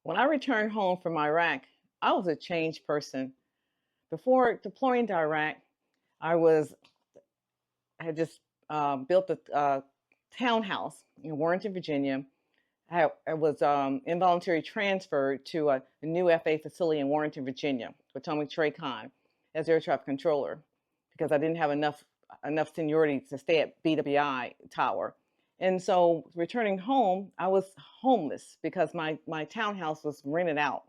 When I returned home from Iraq, I was a changed person. Before deploying to Iraq, I was I had just built a townhouse in Warrenton, Virginia. I was involuntary transferred to a new FA facility in Warrenton, Virginia, Potomac Tracon, as air traffic controller, because I didn't have enough seniority to stay at BWI Tower. And so returning home, I was homeless because my townhouse was rented out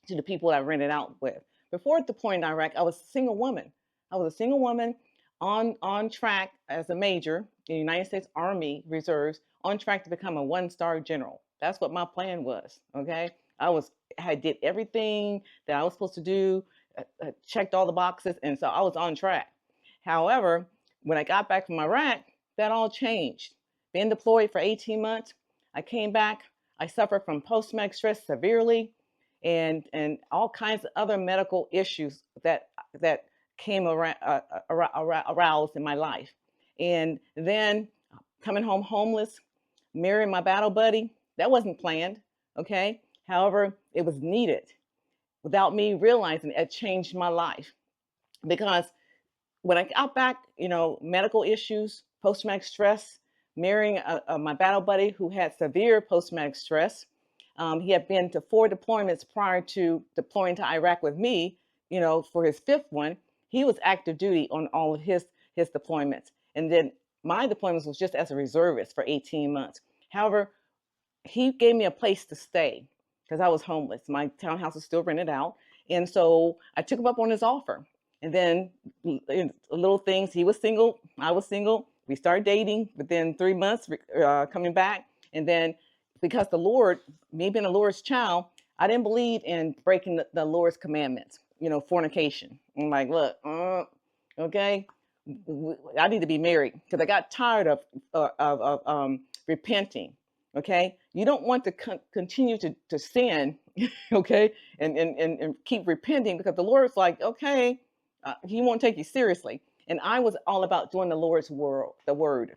to the people I rented out with. Before deploying to Iraq, I was a single woman. I was a single woman on track as a major in the United States Army Reserves, on track to become a one-star general. That's what my plan was. Okay, I did everything that I was supposed to do, checked all the boxes, and so I was on track. However, when I got back from Iraq, that all changed. Being deployed for 18 months, I came back. I suffered from post-traumatic stress severely, and all kinds of other medical issues that came aroused in my life. And then coming home homeless, marrying my battle buddy, that wasn't planned, okay? However, it was needed. Without me realizing it changed my life. Because when I got back, medical issues, post-traumatic stress, marrying my battle buddy who had severe post-traumatic stress. He had been to 4 deployments prior to deploying to Iraq with me, for his 5th one. He was active duty on all of his deployments. And then my deployments was just as a reservist for 18 months. However, he gave me a place to stay because I was homeless. My townhouse was still rented out. And so I took him up on his offer. And then little things, he was single, I was single. We started dating within 3 months, coming back. And then because the Lord, me being the Lord's child, I didn't believe in breaking the Lord's commandments, fornication. I'm like, look, okay, I need to be married because I got tired of repenting. Okay, you don't want to continue to sin, okay, and keep repenting because the Lord's like, okay, He won't take you seriously. And I was all about doing the Lord's word,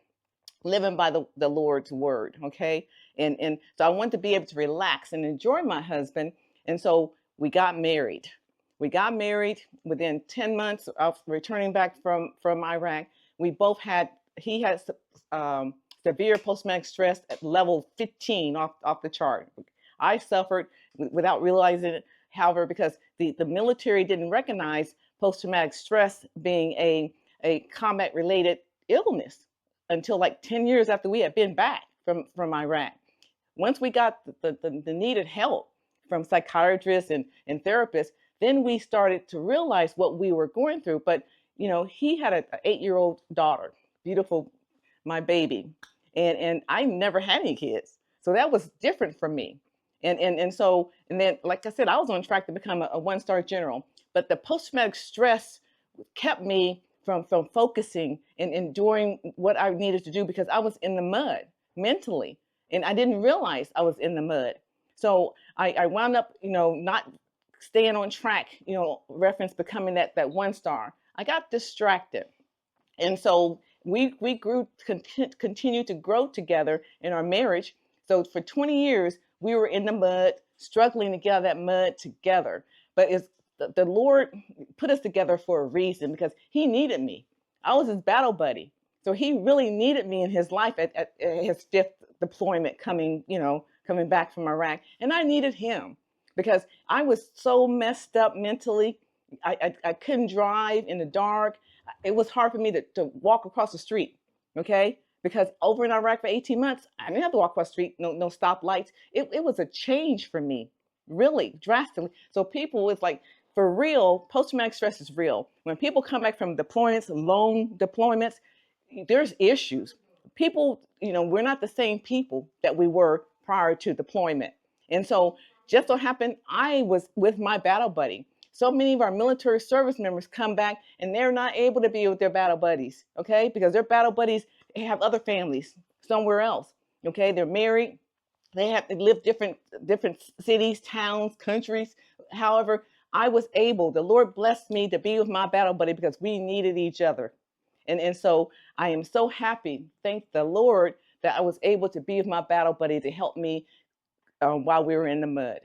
living by the Lord's word, okay? And so I wanted to be able to relax and enjoy my husband. And so we got married. We got married within 10 months of returning back from Iraq. He had severe post-traumatic stress at level 15 off the chart. I suffered without realizing it, however, because the military didn't recognize post-traumatic stress being a combat-related illness until like 10 years after we had been back from Iraq. Once we got the needed help from psychiatrists and therapists, then we started to realize what we were going through. But, he had an 8-year-old daughter, beautiful, my baby. And I never had any kids. So that was different for me. And so, and then, like I said, I was on track to become a one-star general. But the post-traumatic stress kept me from focusing and doing what I needed to do because I was in the mud mentally. And I didn't realize I was in the mud. So I wound up, not staying on track, reference becoming that one star. I got distracted. And so we continued to grow together in our marriage. So for 20 years, we were in the mud, struggling to get out of that mud together. But it's the Lord put us together for a reason because He needed me. I was His battle buddy. So He really needed me in His life at his 5th deployment coming back from Iraq. And I needed Him because I was so messed up mentally. I couldn't drive in the dark. It was hard for me to walk across the street, okay? Because over in Iraq for 18 months, I didn't have to walk across the street, no stoplights. It was a change for me, really, drastically. So people was like, for real, post-traumatic stress is real. When people come back from deployments, long deployments, there's issues. People, we're not the same people that we were prior to deployment. And so just so happened, I was with my battle buddy. So many of our military service members come back and they're not able to be with their battle buddies, okay? Because their battle buddies have other families somewhere else, okay? They're married. They have to live different cities, towns, countries. However, I was able, the Lord blessed me to be with my battle buddy because we needed each other. And so I am so happy, thank the Lord, that I was able to be with my battle buddy to help me while we were in the mud.